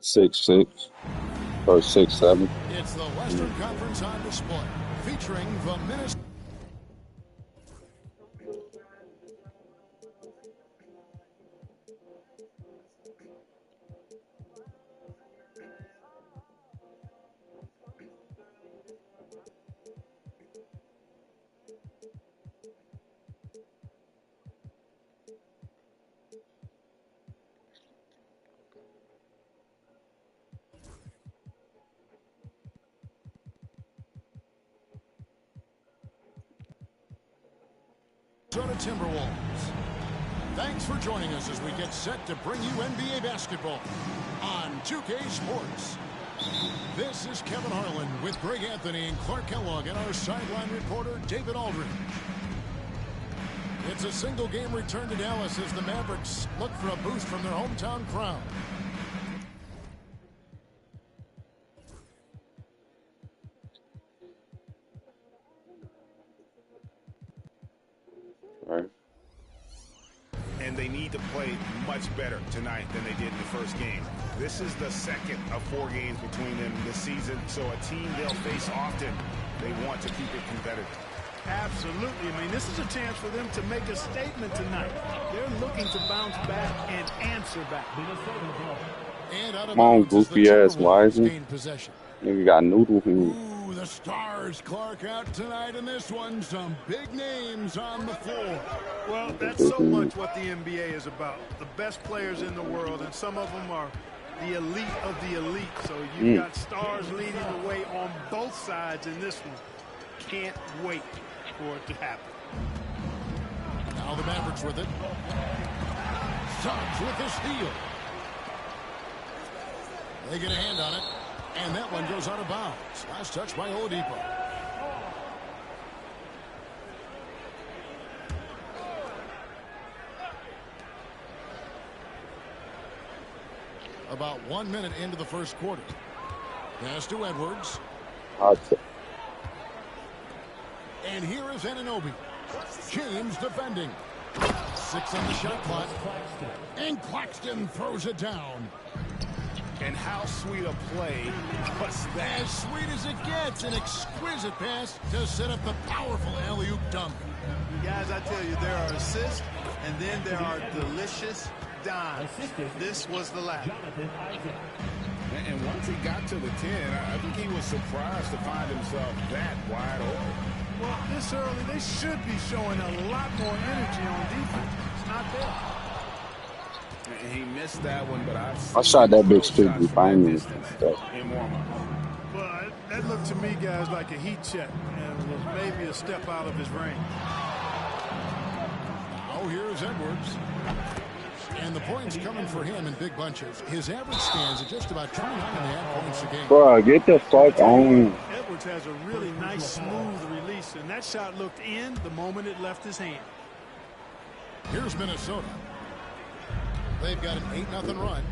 6'6" or 6'7". It's the Western Conference on display, featuring the Minnesota. Timberwolves. Thanks for joining us as we get set to bring you NBA basketball on 2K Sports. This is Kevin Harlan with Greg Anthony and Clark Kellogg and our sideline reporter David Aldridge. It's a single game return to Dallas as the Mavericks look for a boost from their hometown crowd. And they need to play much better tonight than they did in the first game. This is the second of 4 games between them this season, so a team they'll face often. They want to keep it competitive. Absolutely. I mean, this is a chance for them to make a statement tonight. They're looking to bounce back and answer back. Come on, goofy ass Wiseman. Nigga got noodle here. The Stars, Clark, out tonight in this one. Some big names on the floor. Well, that's so much what the NBA is about. The best players in the world, and some of them are the elite of the elite. So you've got stars leading the way on both sides in this one. Can't wait for it to happen. Now the Mavericks with it. Suggs with the steal. They get a hand on it. And that one goes out of bounds. Last touch by Oladipo. About 1 minute into the first quarter. Pass to Edwards. And here is Anunoby. James defending. 6 on the shot clock. And Claxton throws it down. And how sweet a play was that? As sweet as it gets. An exquisite pass to set up the powerful alley-oop dunk. Guys, I tell you, there are assists, and then there are delicious dimes. This was the last. And once he got to the 10, I think he was surprised to find himself that wide open. Well, this early, they should be showing a lot more energy on defense. It's not there. And he missed that one, but I shot that big straight behind me. Well, that looked to me, guys, like a heat check, and was maybe a step out of his range. Now here's Edwards. And the points coming for him in big bunches. His average stands at just about 29.5 points a game. Bro, get the fuck on. Edwards has a really nice, smooth release, and that shot looked in the moment it left his hand. Here's Minnesota. They've got an 8-0 run.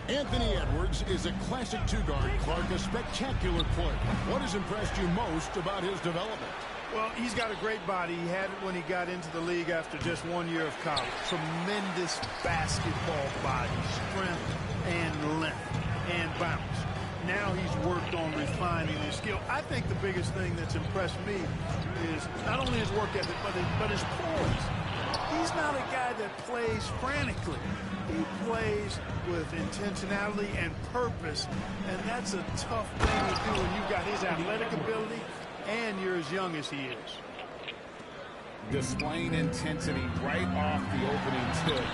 Anthony Edwards is a classic two-guard. Clark, a spectacular player. What has impressed you most about his development? Well, he's got a great body. He had it when he got into the league after just 1 year of college. Tremendous basketball body, strength and length and bounce. Now he's worked on refining his skill. I think the biggest thing that's impressed me is not only his work ethic, but his poise. He's not a guy that plays frantically. He plays with intentionality and purpose, and that's a tough thing to do when you've got his athletic ability and you're as young as he is. Displaying intensity right off the opening tip,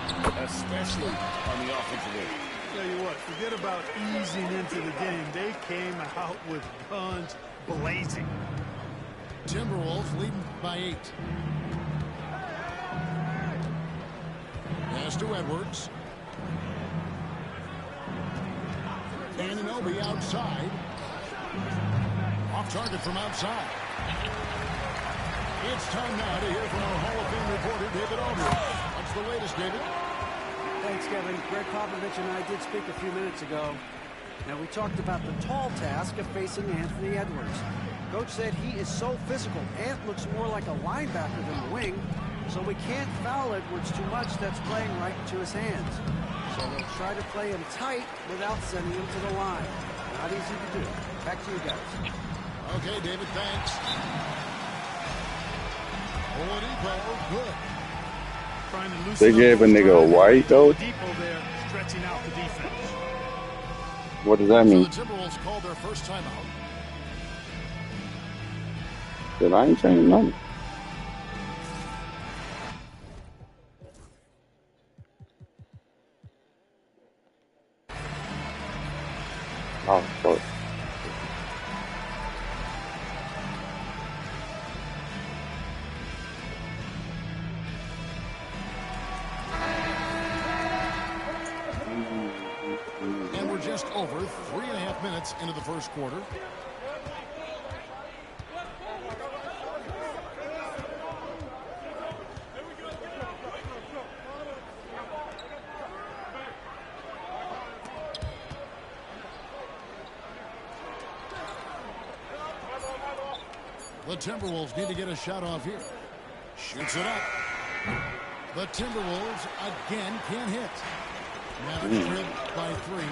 especially on the offensive end. Tell you what, forget about easing into the game. They came out with guns blazing. Timberwolves leading by 8. Pass to Edwards. will be outside. Off target from outside. It's time now to hear from our Hall of Fame reporter, David Aldridge. What's the latest, David? Thanks, Kevin. Greg Popovich and I did speak a few minutes ago. Now, we talked about the tall task of facing Anthony Edwards. Coach said he is so physical. Ant looks more like a linebacker than a wing, so we can't foul Edwards too much. That's playing right into his hands. So they'll try to play him tight without sending him to the line. Not easy to do. Back to you guys. Okay, David, thanks. Oladipo, good. They gave a nigga a white, though? Oladipo there stretching out the defense. What does that mean? So the Timberwolves called their first timeout. But I ain't saying nothing. Oh, fuck. And we're just over 3.5 minutes into the first quarter. The Timberwolves need to get a shot off here. Shoots it up. The Timberwolves again can't hit. Now stripped by 3.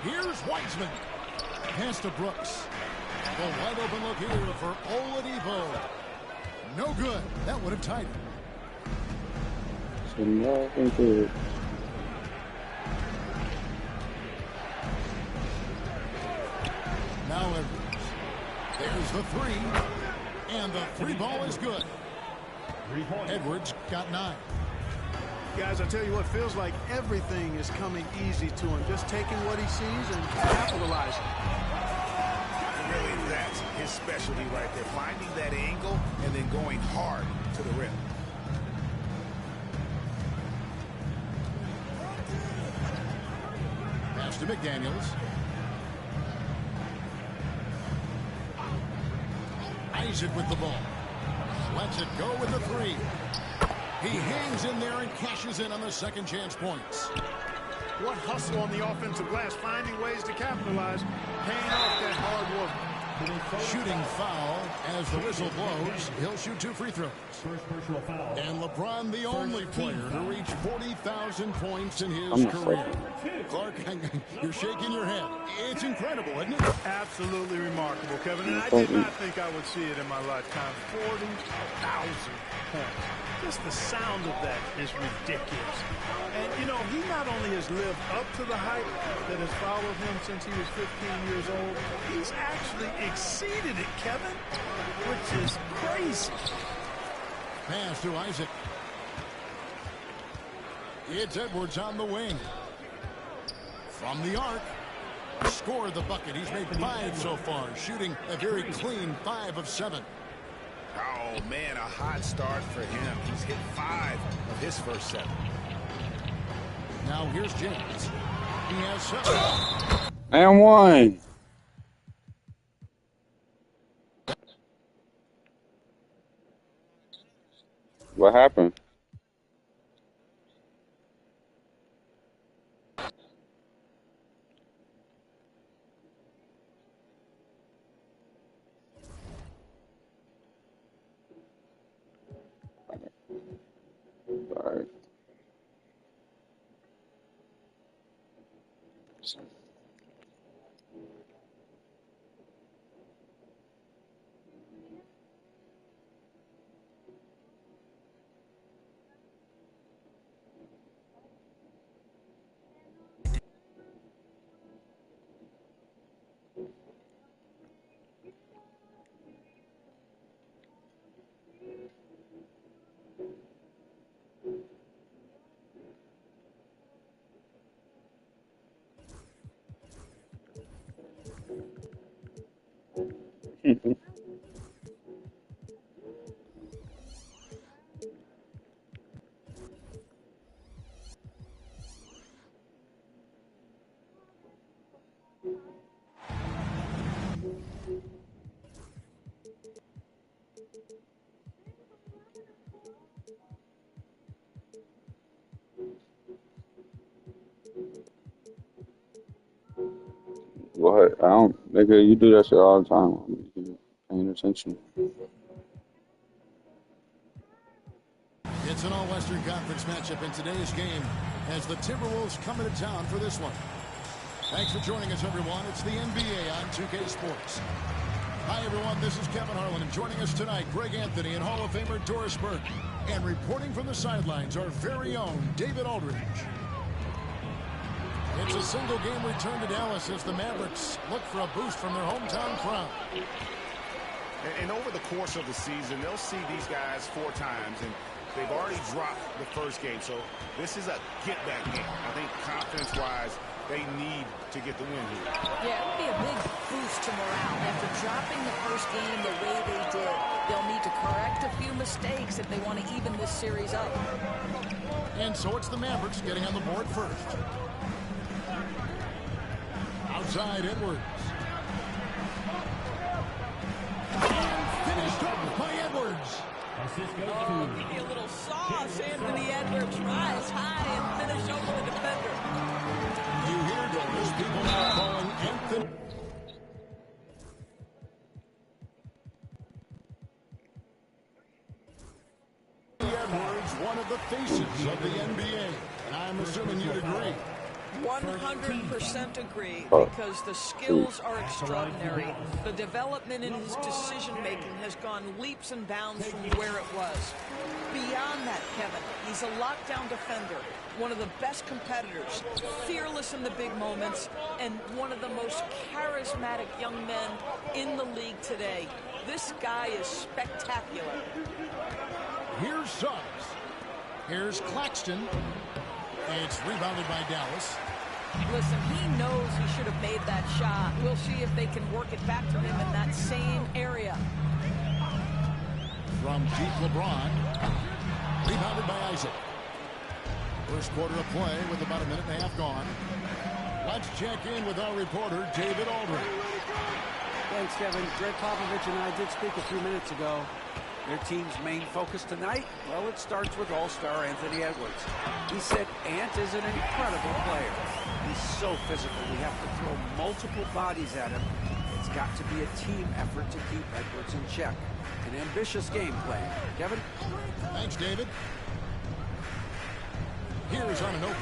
Here's Wiseman. Pass to Brooks. The wide open look here for Oladipo. No good. That would have tied it. So nothing good. Now Edwards. There's the 3. And the 3 ball is good. Edwards got 9. Guys, I tell you what, feels like everything is coming easy to him. Just taking what he sees and capitalizing. Really, that's his specialty right there. Finding that angle and then going hard to the rim. Pass to McDaniels. Isaac with the ball. Lets it go with the 3. He hangs in there and cashes in on the second chance points. What hustle on the offensive glass, finding ways to capitalize, paying off that hard work. Shooting foul as the whistle blows. He'll shoot 2 free throws. And LeBron, the only player to reach 40,000 points in his career. Clark, you're shaking your head. It's incredible, isn't it? Absolutely remarkable, Kevin. And I did not think I would see it in my lifetime. 40,000 points. Just the sound of that is ridiculous. And, you know, he not only has lived up to the hype that has followed him since he was 15 years old, he's actually exceeded it, Kevin, which is crazy. Pass to Isaac. It's Edwards on the wing. From the arc. Scored the bucket. He's made 5 so far, shooting a very clean 5 of 7. Oh, man, a hot start for him. He's hit 5 of his first 7. Now here's James. He has 7. And 1. What happened? Sorry. What? I don't, nigga, you do that shit all the time. You paying attention. It's an all-Western Conference matchup in today's game as the Timberwolves come into town for this one. Thanks for joining us, everyone. It's the NBA on 2K Sports. Hi, everyone. This is Kevin Harlan, and joining us tonight, Greg Anthony and Hall of Famer Doris Burke. And reporting from the sidelines, our very own David Aldridge. It's a single-game return to Dallas as the Mavericks look for a boost from their hometown crowd. And over the course of the season, they'll see these guys 4 times, and they've already dropped the first game. So this is a get-back game. I think confidence-wise, they need to get the win here. Yeah, it would be a big boost to morale. After dropping the first game the way they did, they'll need to correct a few mistakes if they want to even this series up. And so it's the Mavericks getting on the board first. Outside Edwards. And finished up by Edwards. Oh, give me a little sauce. Anthony Edwards rise high and finish over the defender. You hear those people now calling Anthony. Edwards, one of the faces of the NBA. And I'm assuming you'd agree. 100% agree, because the skills are extraordinary. The development in his decision-making has gone leaps and bounds from where it was. Beyond that, Kevin, he's a lockdown defender, one of the best competitors, fearless in the big moments, and one of the most charismatic young men in the league today. This guy is spectacular. Here's Suggs. Here's Claxton. It's rebounded by Dallas. Listen, he knows he should have made that shot. We'll see if they can work it back to him in that same area. From deep LeBron. Rebounded by Isaac. First quarter of play with about a minute and a half gone. Let's check in with our reporter, David Aldridge. Thanks, Kevin. Greg Popovich and I did speak a few minutes ago. Their team's main focus tonight, well, it starts with All-Star Anthony Edwards. He said Ant is an incredible player. He's so physical, we have to throw multiple bodies at him. It's got to be a team effort to keep Edwards in check. An ambitious game plan. Kevin? Thanks, David. Here's Anunoby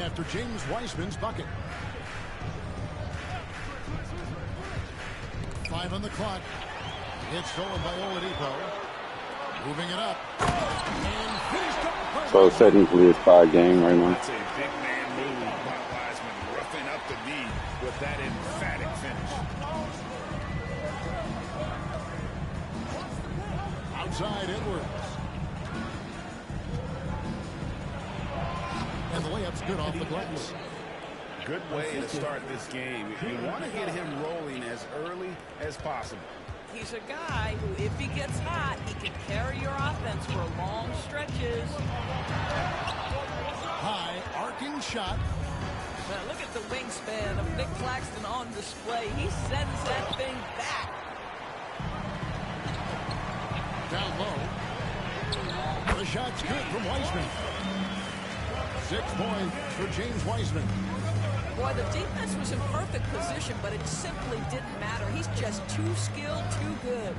after James Wiseman's bucket. 5 on the clock. It's stolen by Oladipo. Moving it up. And finished up. So technically it's 5 game right now. That's a big man move by Wiseman, roughing up the knee with that emphatic finish. Outside Edwards. And the layup's good off the glass. Good way to start this game. You want to get him rolling as early as possible. He's a guy who, if he gets hot, he can carry your offense for long stretches. High arcing shot. Now look at the wingspan of Nick Claxton on display. He sends that thing back. Down low. The shot's good from Wiseman. 6 points for James Wiseman. Boy, the defense was in perfect position, but it simply didn't matter. He's just too skilled, too good.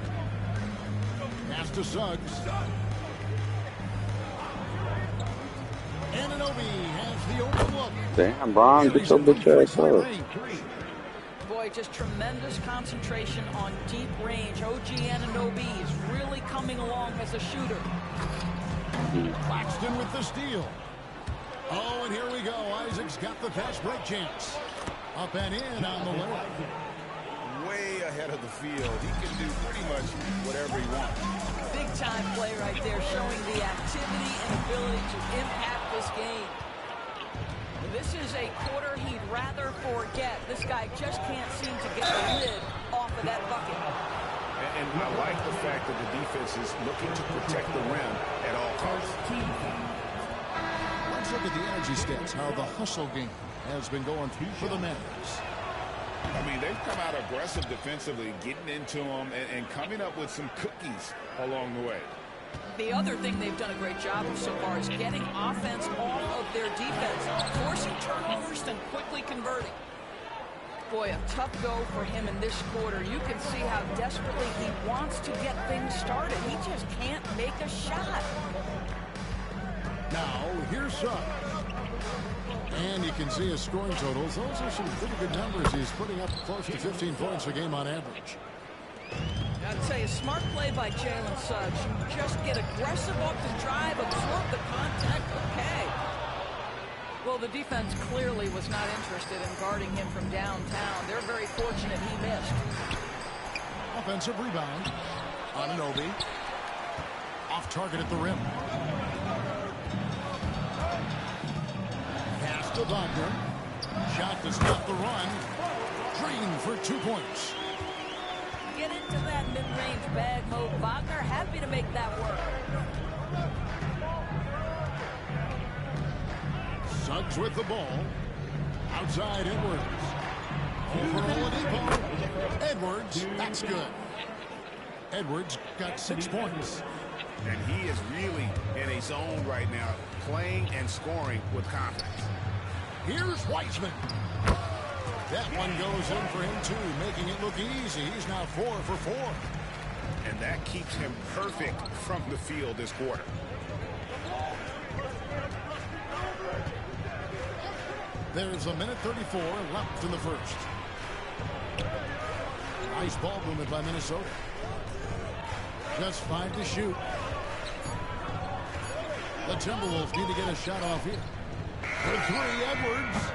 Pass to Suggs. Anunoby has the open look. Damn, Bron, get your bitch ass up. Boy, just tremendous concentration on deep range. OG Anunoby is really coming along as a shooter. Claxton with the steal. Oh, and here we go. Isaac's got the fast break chance. Up and in on the layup. Way ahead of the field. He can do pretty much whatever he wants. Big time play right there, showing the activity and ability to impact this game. This is a quarter he'd rather forget. This guy just can't seem to get the lid off of that bucket. And I like the fact that the defense is looking to protect the rim at all costs. Let's look at the energy stats, how the hustle game has been going for the Mavericks. I mean, they've come out aggressive defensively, getting into them and coming up with some cookies along the way. The other thing they've done a great job of so far is getting offense off of their defense, forcing turnovers, then quickly converting. Boy, a tough go for him in this quarter. You can see how desperately he wants to get things started. He just can't make a shot. Now, here's Suggs. And you can see his scoring totals. Those are some pretty good numbers. He's putting up close to 15 points a game on average. I'd say a smart play by Jalen Suggs. You just get aggressive off the drive, absorb the contact. Okay. Well, the defense clearly was not interested in guarding him from downtown. They're very fortunate he missed. Offensive rebound. Anunoby. Off target at the rim. Pass to Wagner. Shot to stop the run. Green for 2 points. Get into that mid-range bag mode. Wagner happy to make that work. Suggs with the ball. Outside Edwards. Over Oladipo. Edwards. That's good. Edwards got 6 points. And he is really in a zone right now, playing and scoring with confidence. Here's Wiseman. That one goes in for him, too, making it look easy. He's now 4 for 4. And that keeps him perfect from the field this quarter. There's a minute 34 left in the first. Nice ball movement by Minnesota. Just 5 to shoot. The Timberwolves need to get a shot off here. For 3, Edwards.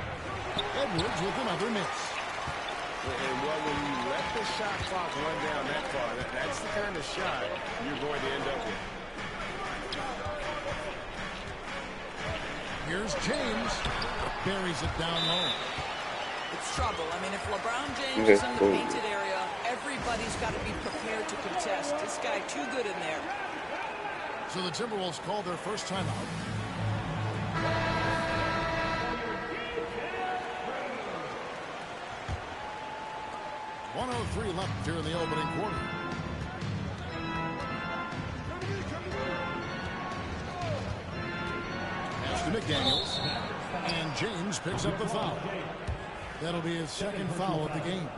Edwards with another miss. And well, when you let the shot clock run down that far, that's the kind of shot you're going to end up with. Here's James. Buries it down low. It's trouble. I mean, if LeBron James is in the painted area, everybody's got to be prepared to contest. This guy too good in there. So the Timberwolves call their first timeout. .103 left here in the opening quarter. Pass to McDaniels. And James picks up the foul. That'll be his second foul of the game.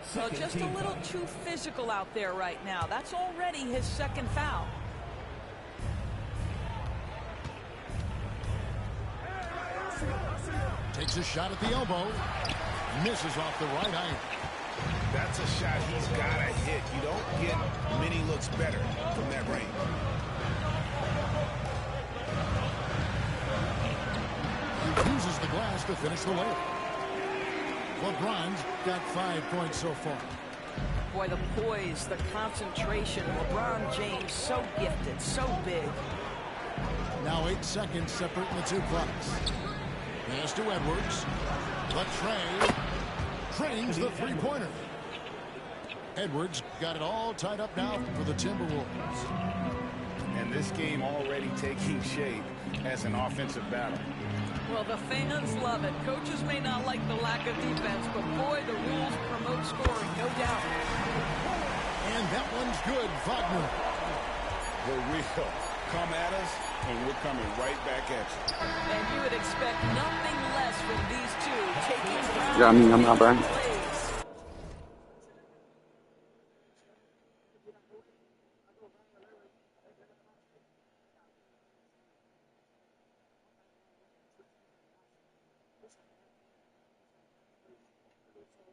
So just a little too physical out there right now. That's already his second foul. Takes a shot at the elbow. Misses off the right iron. That's a shot he's got to hit. You don't get many looks better from that range. He uses the glass to finish the layup. LeBron's got 5 points so far. Boy, the poise, the concentration. LeBron James, so gifted, so big. Now 8 seconds separating the two clocks. Pass to Edwards. The tray. Trains the three-pointer. Edwards got it all tied up now for the Timberwolves. And this game already taking shape as an offensive battle. Well, the fans love it. Coaches may not like the lack of defense, but boy, the rules promote scoring, no doubt. And that one's good, Wagner. The real come at us, and we're coming right back at you. And you would expect nothing less from these two taking ground. Yeah, I mean, I'm not bad.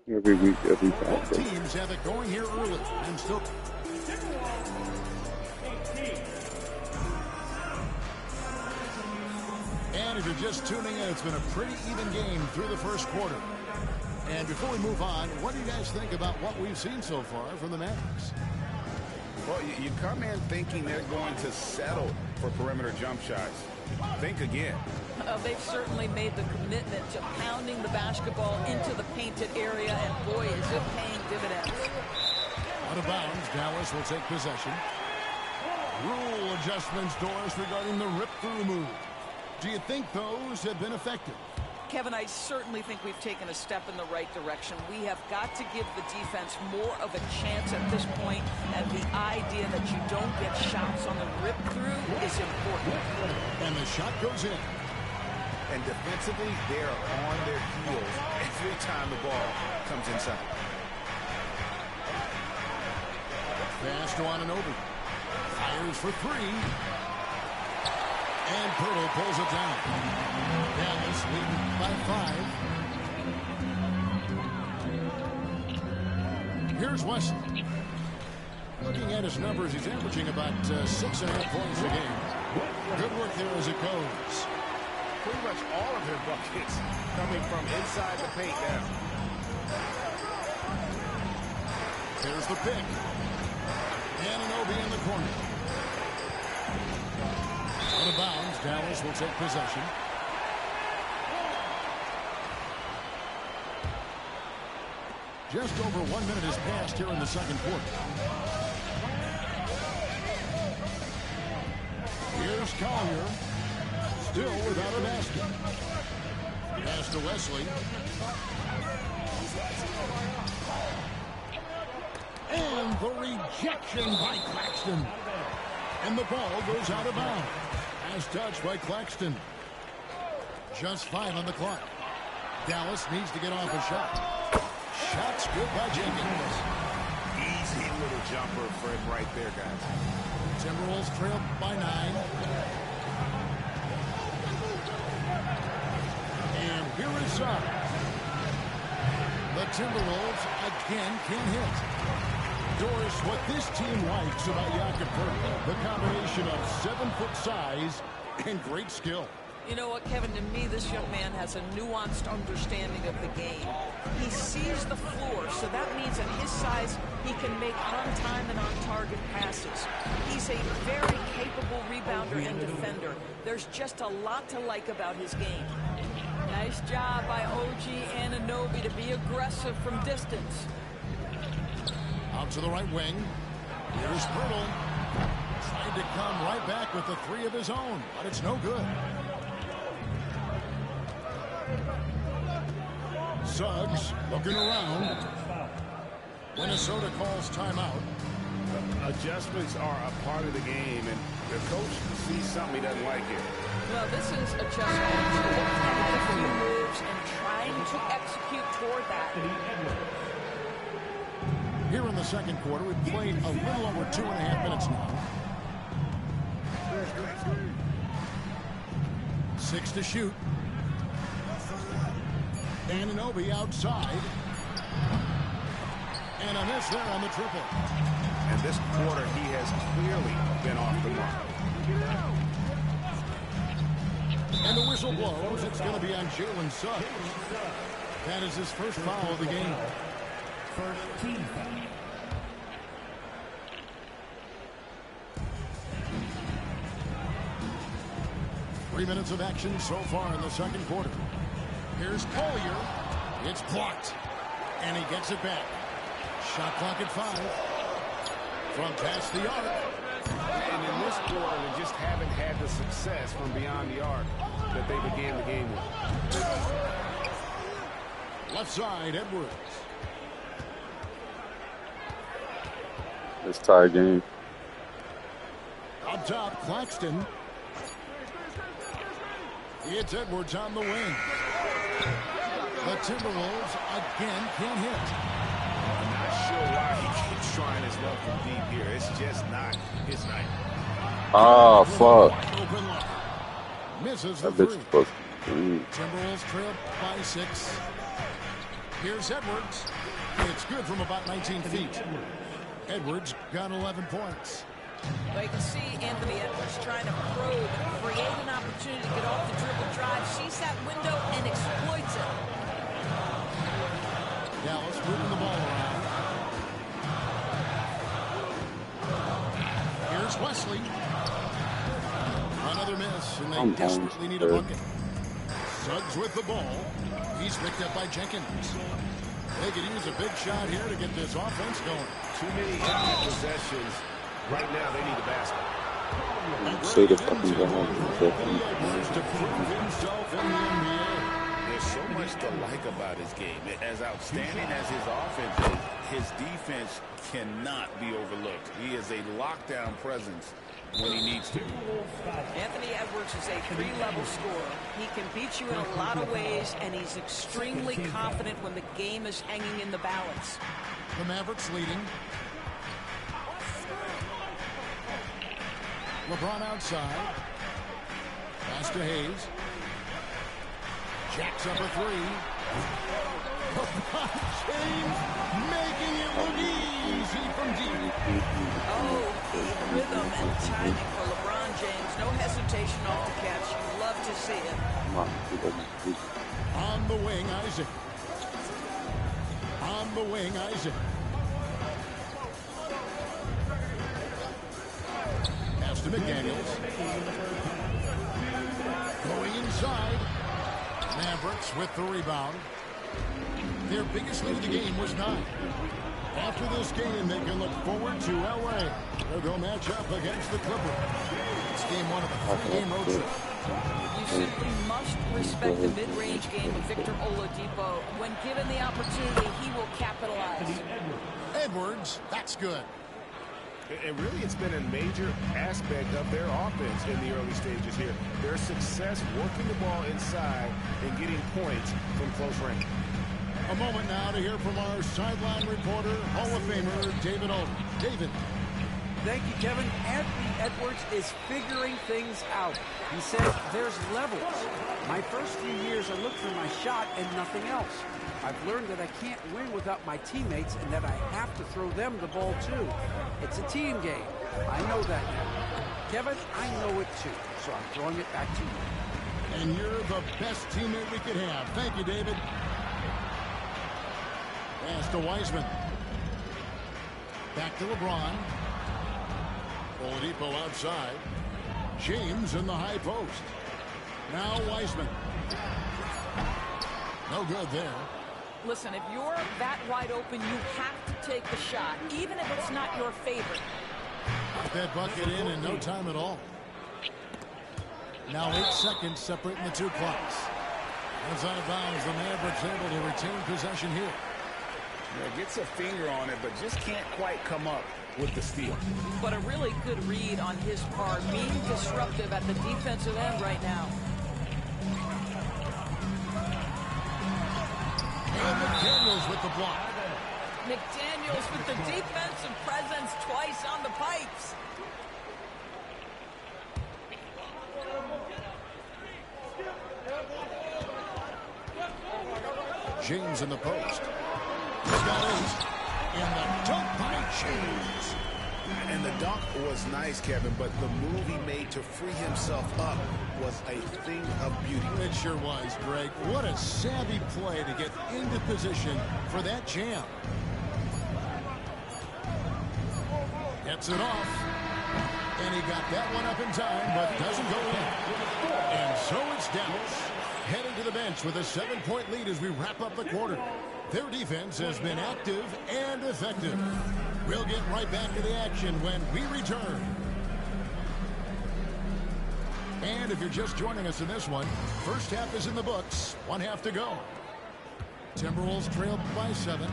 Every week, every Both Saturday. teams have it going here early and still. And if you're just tuning in, it's been a pretty even game through the first quarter. And before we move on, what do you guys think about what we've seen so far from the Mavericks? Well, you come in thinking they're going to settle for perimeter jump shots. Think again. They've certainly made the commitment to pounding the basketball into the painted area, and boy, is it paying dividends. Out of bounds, Dallas will take possession. Rule adjustments, Doris, regarding the rip-through move. Do you think those have been effective? Kevin, I certainly think we've taken a step in the right direction. We have got to give the defense more of a chance at this point, and the idea that you don't get shots on the rip-through is important. And the shot goes in. And defensively, they are on their heels every time the ball comes inside. Pass to Anunoby. Fires for three. And Pirtle pulls it down. Dallas leading by 5. Here's Wesley. Looking at his numbers, he's averaging about 6.5 points a game. Good work there as it goes. Pretty much all of their buckets coming from inside the paint now. Here's the pick. Anunoby in the corner. Out of bounds, Dallas will take possession. Just over 1 minute has passed here in the second quarter. Here's Collier. Still without a basket. Pass to Wesley. And the rejection by Claxton. And the ball goes out of bounds. As touched by Claxton. Just 5 on the clock. Dallas needs to get off a shot. Shot's good by Jenkins. Easy little jumper for him right there, guys. Timberwolves trail by 9. And here is up. The Timberwolves again can hit. Doris, what this team likes about Jakob Poeltl, the combination of 7-foot size and great skill. You know what, Kevin, to me, this young man has a nuanced understanding of the game. He sees the floor, so that means at his size, he can make on-time and on-target passes. He's a very capable rebounder and defender. There's just a lot to like about his game. Nice job by OG Anunoby to be aggressive from distance. Out to the right wing. Here's Pirtle. Tried to come right back with the 3 of his own, but it's no good. Suggs looking around. Minnesota calls timeout. Adjustments are a part of the game, and the coach sees something he doesn't like here. Well, this is adjustment to looking at a few moves and trying to execute toward that. Here in the second quarter, we've played a little over 2.5 minutes now. 6 to shoot. Anunoby outside. And a miss there on the triple. And this quarter, he has clearly been off the mark. And the whistle blows. It's going to be on Jalen Suggs. That is his first foul of the game. First team foul. Three minutes of action so far in the second quarter. Here's Collier. It's blocked. And he gets it back. Shot clock at 5. From past the arc. And in this quarter, they just haven't had the success from beyond the arc that they began the game with. Left side, Edwards. It's tie game. Up top, Claxton. It's Edwards on the wing. The Timberwolves again can't hit. I'm not sure why he keeps trying his luck from deep here. It's just not his night. Ah, fuck. Open look. Misses the That bitch three. supposed to. Timberwolves trail by 6. Here's Edwards. It's good from about 19 feet. Edwards got 11 points. Well, you can see Anthony Edwards trying to probe, create an opportunity to get off the dribble drive, sees that window, and exploits it. Dallas moving the ball around. Here's Wesley. Another miss, and they desperately need a bucket. Suggs with the ball. He's picked up by Jenkins. They could use a big shot here to get this offense going. Too many empty possessions. Right now, they need a basket. Say the fucking ground. To prove himself in the NBA. There's so much to like about his game. As outstanding as his offense is, his defense cannot be overlooked. He is a lockdown presence when he needs to. Anthony Edwards is a 3-level scorer. He can beat you in a lot of ways, and he's extremely confident when the game is hanging in the balance. The Mavericks leading. LeBron outside. Pass to Hayes. Jacks up a three. LeBron James making it look easy from deep. Oh, the rhythm and timing for LeBron James. No hesitation off the catch. You love to see it. On the wing, Isaac. On the wing, Isaac. Pass to McDaniels. Going inside. Mavericks with the rebound. Their biggest lead of the game was 9. After this game, they can look forward to L.A. They'll go match up against the Clippers. It's game 1 of the 3-game road trip. You simply must respect the mid-range game of Victor Oladipo. When given the opportunity, he will capitalize. Edwards, that's good. And really, it's been a major aspect of their offense in the early stages here. Their success working the ball inside and getting points from close range. A moment now to hear from our sideline reporter, Hall of Famer David Aldridge. David. Thank you, Kevin. Anthony Edwards is figuring things out. He says there's levels. My first few years, I looked for my shot and nothing else. I've learned that I can't win without my teammates and that I have to throw them the ball too. It's a team game. I know that now. Kevin, I know it too, so I'm throwing it back to you. And you're the best teammate we could have. Thank you, David. Pass to Wiseman. Back to LeBron. Oladipo outside. James in the high post. Now Wiseman. No good there. Listen, if you're that wide open, you have to take the shot, even if it's not your favorite. Put that bucket in no time at all. Now 8 seconds separating the two clocks. It's out of bounds. The Mavericks able to retain possession here. Yeah, gets a finger on it, but just can't quite come up with the steal. But a really good read on his part, being disruptive at the defensive end right now. And McDaniels with the block. McDaniels with the defensive presence twice on the pipes. James in the post. He's got 8. And the dunk by James. And the dunk was nice, Kevin, but the move he made to free himself up was a thing of beauty. It sure was, Greg. What a savvy play to get into position for that jam. Gets it off. And he got that one up in time, but doesn't go in. And so it's Dallas heading to the bench with a 7-point lead as we wrap up the quarter. Their defense has been active and effective. We'll get right back to the action when we return. And if you're just joining us in this one, first half is in the books. 1 half to go. Timberwolves trailed by 7.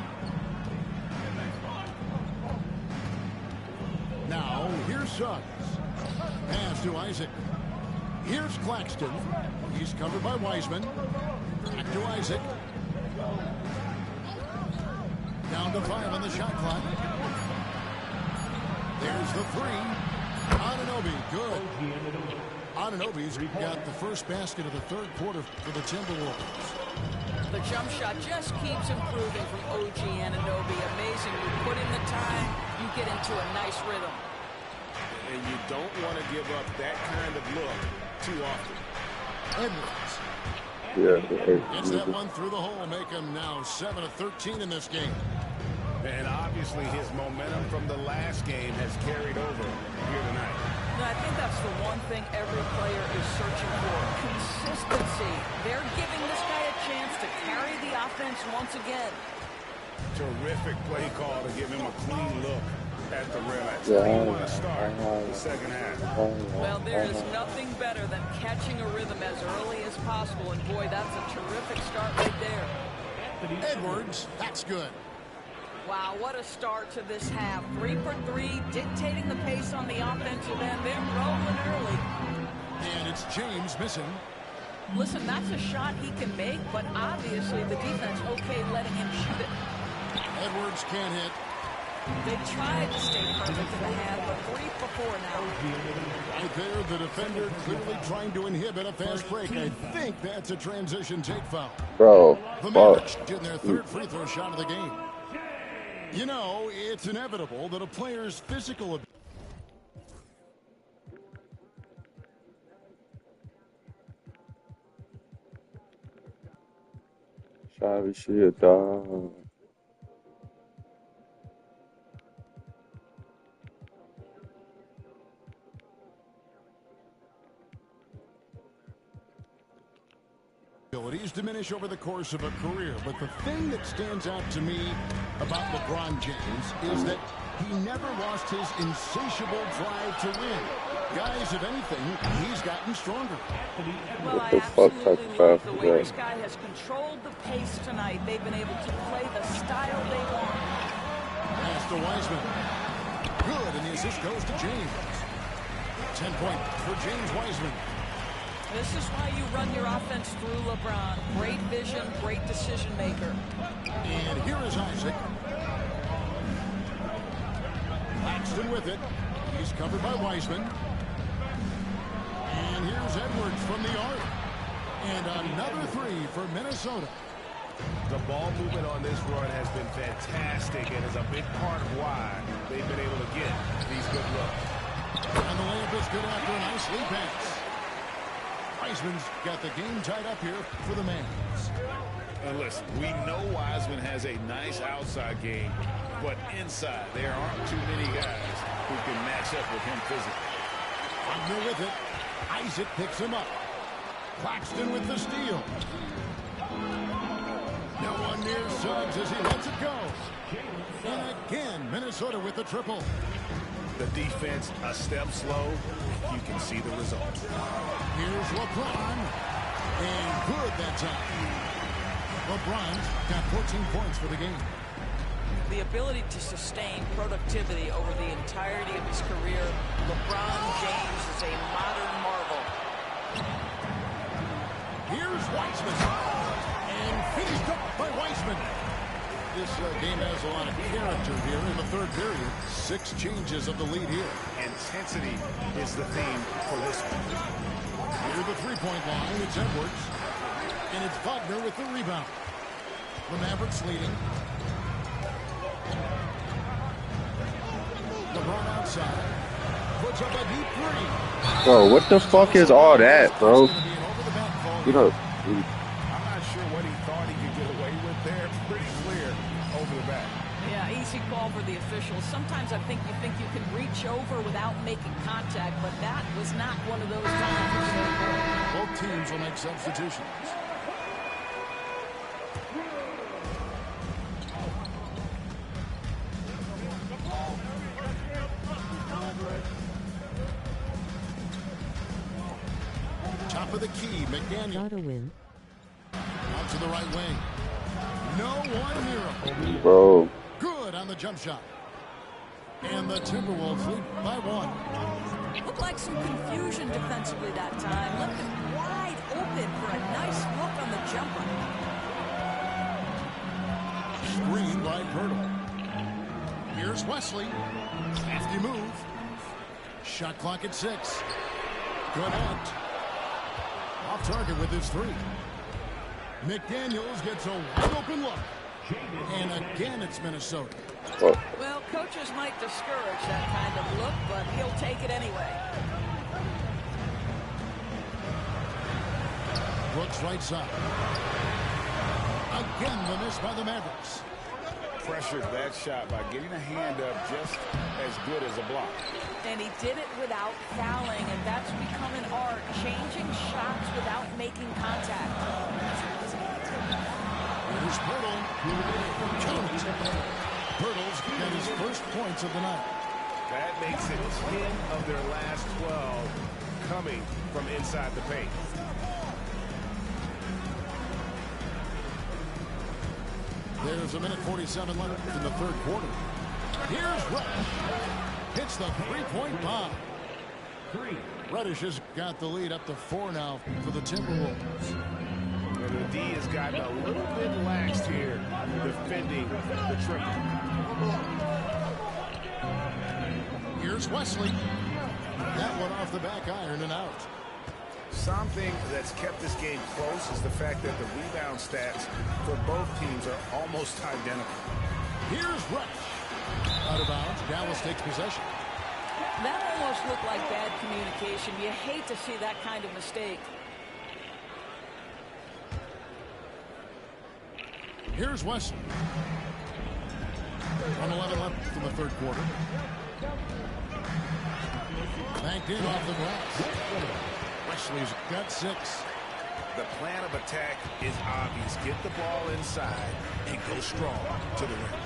Now, here's Suggs. Pass to Isaac. Here's Claxton. He's covered by Wiseman. Back to Isaac. Down to 5 on the shot clock. There's the 3. Anunoby, good. Anunoby's got the first basket of the third quarter for the Timberwolves. The jump shot just keeps improving from OG Anunoby. Amazing. You put in the time, you get into a nice rhythm. And you don't want to give up that kind of look too often. Edwards. Gets that one through the hole, make him now 7 of 13 in this game. And obviously his momentum from the last game has carried over here tonight. I think that's the one thing every player is searching for. Consistency. They're giving this guy a chance to carry the offense once again. Terrific play call to give him a clean look at the rim. That's how you want to start the second half. Well, there is nothing better than catching a rhythm as early as possible. And boy, that's a terrific start right there. Edwards, that's good. Wow, what a start to this half. 3 for 3, dictating the pace on the offensive end. They're rolling early. And it's James missing. Listen, that's a shot he can make, but obviously the defense okay letting him shoot it. Edwards can't hit. They tried to stay perfect in the half, but 3 for 4 now. Right there, the defender clearly trying to inhibit a fast break. I think that's a transition take foul. Bro, The fuck. Mavericks getting their third free throw shot of the game. You know, it's inevitable that a player's physical ability. Shabby shit, dog. abilities diminish over the course of a career, but the thing that stands out to me about LeBron James is that he never lost his insatiable drive to win. Guys, if anything, he's gotten stronger. Well, What I the fuck type absolutely of love pass the is way that? this guy has controlled the pace tonight. They've been able to play the style they want. Pass to Wiseman. Good, and the assist goes to James. 10 points for James Wiseman. This is why you run your offense through LeBron. Great vision, great decision maker. And here is Isaac. Laxton with it. He's covered by Wiseman. And here's Edwards from the arc. And another three for Minnesota. The ball movement on this run has been fantastic and is a big part of why they've been able to get these good looks. And the layup is good after a nice lead pass. Wiseman's got the game tied up here for the Mavs. And listen, we know Wiseman has a nice outside game, but inside there aren't too many guys who can match up with him physically. Wagner with it. Isaac picks him up. Claxton with the steal. No one near Suggs as he lets it go. And again, Minnesota with the triple. The defense a step slow. You can see the result. Here's LeBron. And good that time. LeBron's got 14 points for the game. The ability to sustain productivity over the entirety of his career, LeBron James is a modern marvel. Here's Wiseman. And finished up by Wiseman. This game has a lot of character here in the third period. 6 changes of the lead here. Intensity is the theme for this one. Near the three-point line, it's Edwards. And it's Wagner with the rebound. The Mavericks leading. LeBron outside. Puts up a deep three. Bro, what the fuck is all that, bro? You know, I'm not sure what he thought he could get away with there. Pretty clear over the back. Yeah, easy call for the officials. Sometimes I think you can reach over without making contact, but that was not one of those times. Both teams will make substitutions. Top of the key, McDaniel. Not a win. Out to the right wing. No one near him. bro. Good on the jump shot. And the Timberwolves lead by 1. Looked like some confusion defensively that time. Left it wide open for a nice look on the jumper. Screen by Pirtle. Here's Wesley. Hefty move. Shot clock at 6. Garnett. Off target with his 3. McDaniels gets a wide open look. And again, it's Minnesota. Oh, Well, coaches might discourage that kind of look, but he'll take it anyway. Brooks right side. Again, the miss by the Mavericks. Pressured that shot by getting a hand up just as good as a block. And he did it without fouling, and that's become an art, changing shots without making contact. Here's Pirtle. Count it. Pirtle's got his first points of the night. That makes it 10 of their last 12 coming from inside the paint. There's There's a minute 47 left in the third quarter. Here's Reddish. Hits the three-point bomb. Reddish has got the lead up to 4 now for the Timberwolves. And the D has gotten a little bit laxed here defending the triple. Here's Wesley. That one off the back iron and out. Something that's kept this game close is the fact that the rebound stats for both teams are almost identical. Here's Reddish. Out of bounds. Dallas takes possession. That almost looked like bad communication. You hate to see that kind of mistake. Here's Wesley. 1:11 left in the third quarter. Banked in off the glass. Wesley's got 6. The plan of attack is obvious. Get the ball inside and go strong to the rim.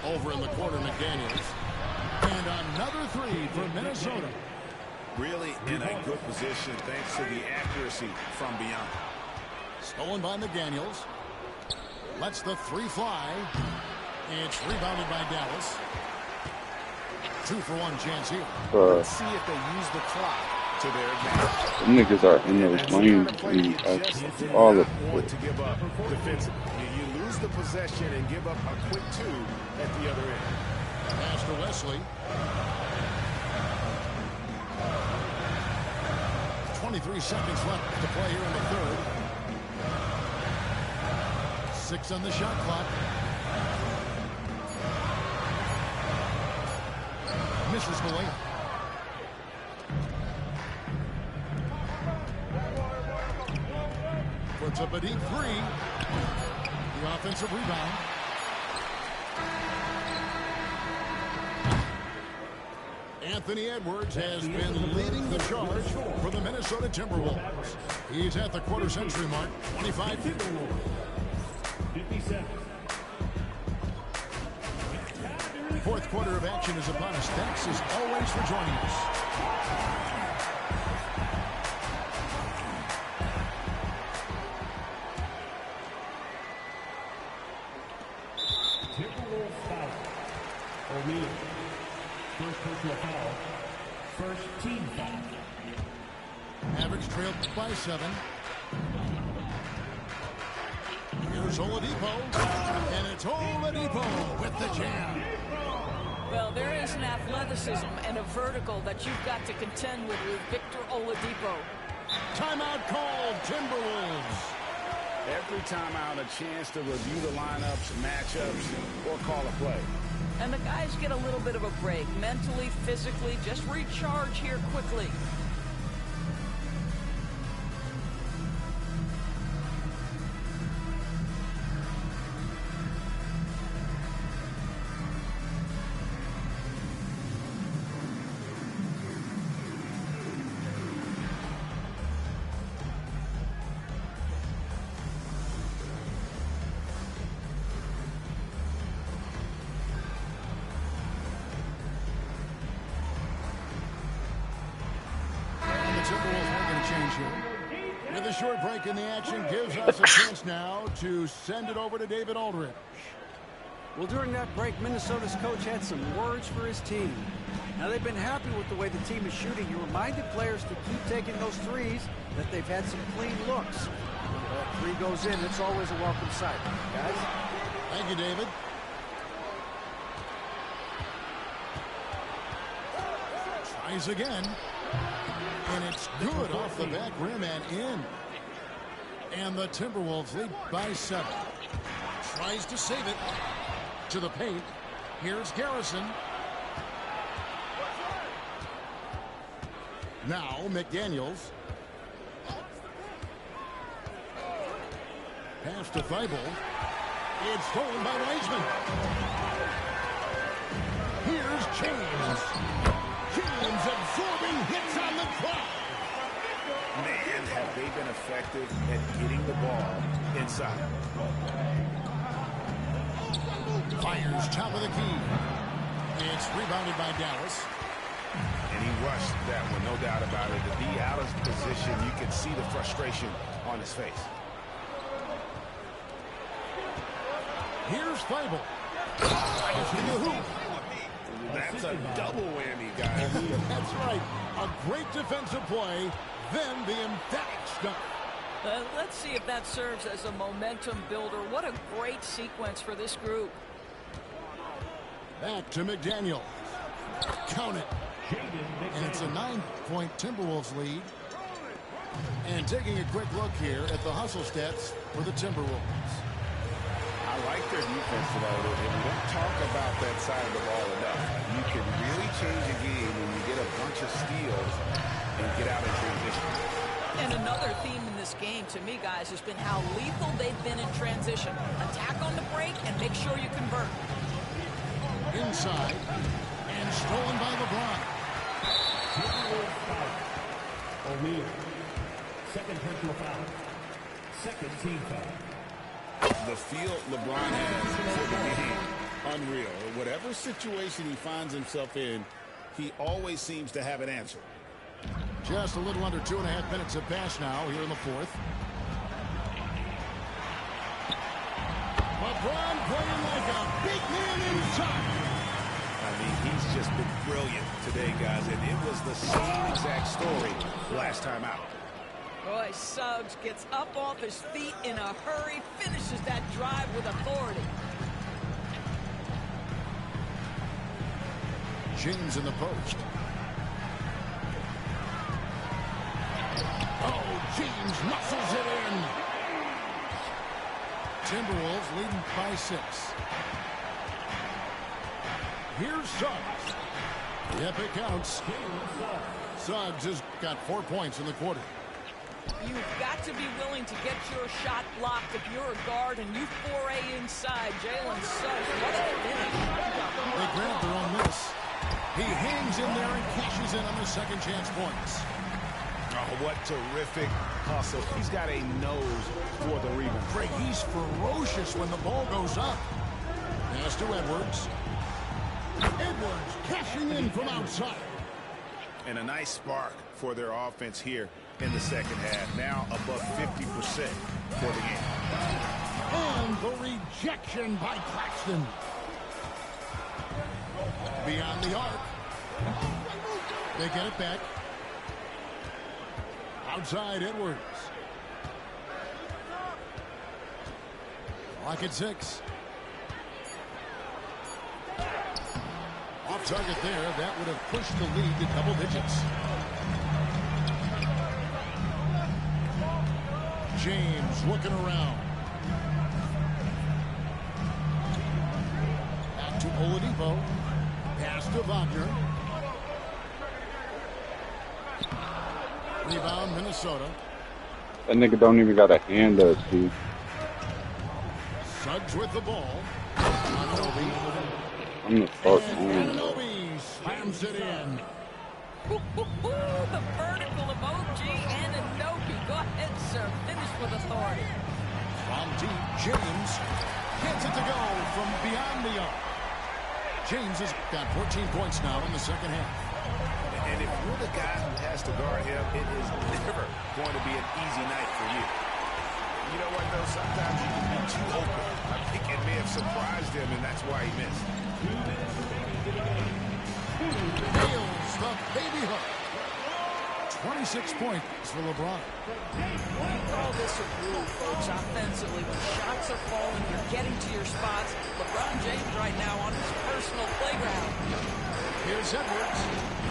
Over in the corner, McDaniels. And another 3 for Minnesota. Really in a good position thanks to the accuracy from beyond. Stolen by McDaniels. Lets the 3 fly. It's rebounded by Dallas. 2 for 1 chance here. Let's see if they use the clock to their advantage. The niggas are in those lanes all of want to give up defensively. You lose the possession and give up a quick 2 at the other end. Pass to Wesley. 23 seconds left to play here in the third. 6 on the shot clock. Misses the layup. Puts up a deep 3. The offensive rebound. Anthony Edwards has been leading the charge for the Minnesota Timberwolves. He's at the quarter-century mark, 25. 57. Fourth quarter of action is upon us. Thanks as always for joining us. Timberwolves foul. O'Neal. First personal foul. First team foul. Average trailed by 7. Here's Oladipo. And it's Oladipo with the jam. Well, there is an athleticism and a vertical that you've got to contend with Victor Oladipo. Timeout called, Timberwolves. Every timeout, a chance to review the lineups, matchups, or call a play. And the guys get a little bit of a break, mentally, physically, just recharge here quickly. With a short break in the action gives us a chance now to send it over to David Aldridge. Well, during that break, Minnesota's coach had some words for his team. Now, they've been happy with the way the team is shooting. He reminded players to keep taking those threes, that they've had some clean looks. When that 3 goes in, it's always a welcome sight. Guys? Thank you, David. Tries again. And it's good off the back rim and in. And the Timberwolves lead by 7. Tries to save it to the paint. Here's Garrison. Now McDaniels. Pass to Thibault. It's stolen by Wiseman. Here's James. James absorbing hits on the clock. Man, have they been effective at getting the ball inside. Fires top of the key. It's rebounded by Dallas. And he rushed that one, no doubt about it. To be out of position, you can see the frustration on his face. Here's Fable. That's a double whammy, guys. That's right. A great defensive play, then the emphatic stop. Let's see if that serves as a momentum builder. What a great sequence for this group. Back to McDaniel. Count it. And it's a 9-point Timberwolves lead. And taking a quick look here at the hustle stats for the Timberwolves. I like their defense today. We don't talk about that side of the ball enough. You can really change a game when you get a bunch of steals and get out in transition. And another theme in this game, to me, guys, has been how lethal they've been in transition. Attack on the break and make sure you convert. Inside. And stolen by LeBron. O'Neal. Second personal foul. Second team foul. The feel LeBron has for the game, unreal. Whatever situation he finds himself in, he always seems to have an answer. Just a little under 2.5 minutes have passed now here in the fourth. LeBron playing like a big man inside. I mean, he's just been brilliant today, guys, and it was the same exact story last time out. Boy, Suggs gets up off his feet in a hurry, finishes that drive with authority. James in the post. Oh, James muscles it in. Timberwolves leading by 6. Here's Suggs. Yep, it counts. Suggs has got 4 points in the quarter. You've got to be willing to get your shot blocked if you're a guard and you foray inside. Jalen Suggs, what a finish. They grab their own miss. He hangs in there and cashes in on the second chance points. Oh, what terrific hustle. He's got a nose for the rebound. Greg, he's ferocious when the ball goes up. Pass to Edwards. Edwards cashing in from outside. And a nice spark for their offense here in the second half. Now above 50% for the game. And the rejection by Claxton. Beyond the arc. They get it back. Outside Edwards. Clock at 6. Off target there. That would have pushed the lead to double digits. James looking around. Back to Oladipo. Pass to Wagner. Rebound, Minnesota. That nigga don't even got a hand up, dude. Suggs with the ball. Anunoby. I'm the fuck on. Anunoby slams it in. The vertical emoji and Anunoby. Go ahead, sir. Finish with authority. From deep, James gets it to go from beyond the arc. James has got 14 points now in the second half. And if you're the guy who has to guard him, it is never going to be an easy night for you. You know what, though? Sometimes you can be too open. I think it may have surprised him, and that's why he missed. Nails the baby hook. 26 points for LeBron. We call this a groove, folks, offensively. When shots are falling, you're getting to your spots. LeBron James right now on his personal playground. Here's Edwards.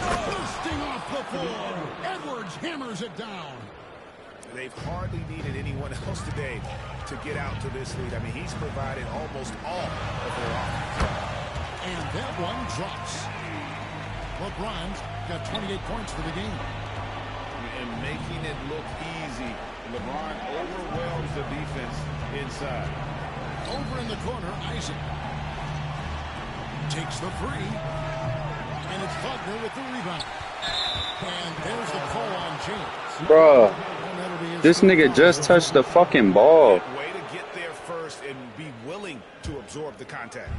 Bursting off the floor. Edwards hammers it down. They've hardly needed anyone else today to get out to this lead. I mean, he's provided almost all of their offense. And that one drops. LeBron's got 28 points for the game. And making it look easy. LeBron overwhelms the defense inside. Over in the corner, Isaac takes the three. And it's Wagner with the rebound. And there's the call on James. Bruh, this nigga just touched the fucking ball. Way to get there first and be willing to absorb the contact.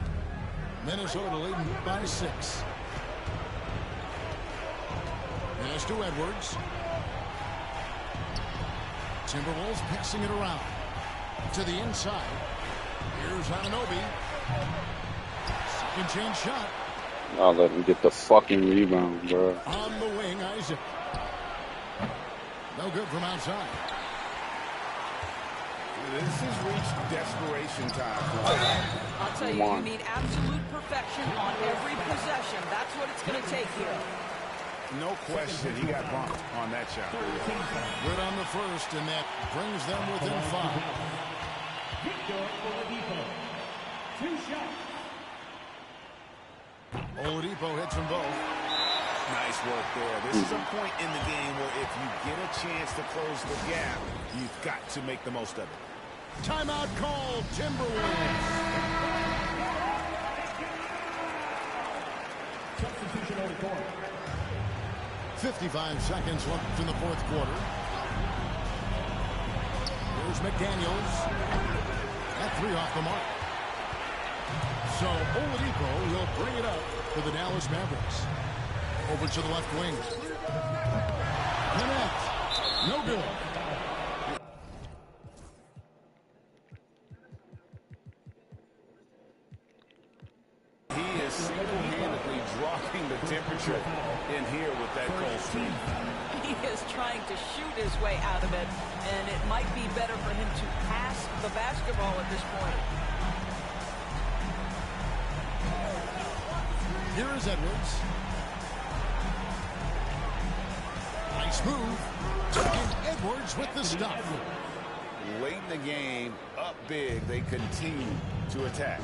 Minnesota leading by 6. Pass to Edwards. Timberwolves passing it around to the inside. Here's Anunoby. Second chance shot. I'll let him get the fucking rebound, bro. On the wing, Isaac. No good from outside. This has reached desperation time. I'll tell you, you need absolute perfection on every possession. That's what it's going to take here. No question, he got bumped on that shot. Good on the first, and that brings them within 5. Victor Oladipo. 2 shots. Oladipo hits them both. Nice work there. This is a point in the game where if you get a chance to close the gap, you've got to make the most of it. Timeout called, Timberwolves. Substitution on the court. 55 seconds left in the fourth quarter. Here's McDaniels. That 3 off the mark. So Oladipo will bring it up for the Dallas Mavericks. Over to the left wing. Connect. No good. He is single-handedly dropping the temperature in here with that cold streak. He is trying to shoot his way out of it, and it might be better for him to pass the basketball at this point. Here is Edwards. Nice move. And Edwards with the stop. Late in the game, up big, they continue to attack.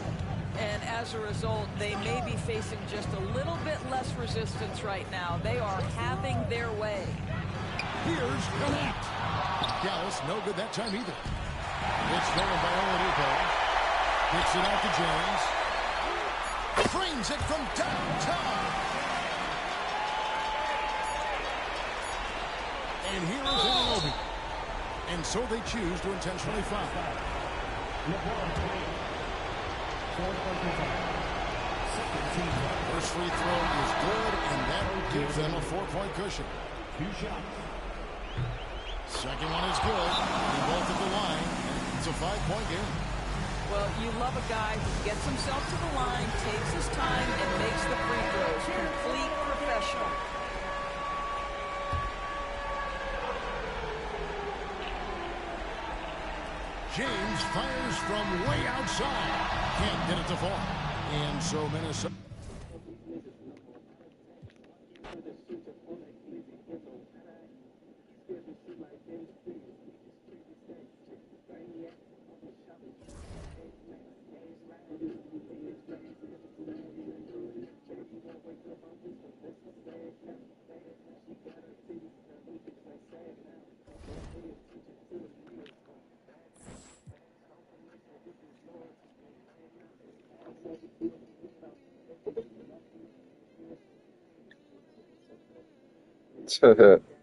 And as a result, they may be facing just a little bit less resistance right now. They are having their way. Here's Connect. Dallas, no good that time either. It's stolen by Oladipo. Kicks it out to Jones. Frames it from downtown. And here is Anunoby. And so they choose to intentionally foul. First free throw is good, and that gives them a 4-point cushion. 2 shots. Second one is good. They both at the line. It's a 5-point game. Well, you love a guy who gets himself to the line, takes his time, and makes the free throws. Complete professional. James fires from way outside. Can't get it to fall. And so Minnesota. That's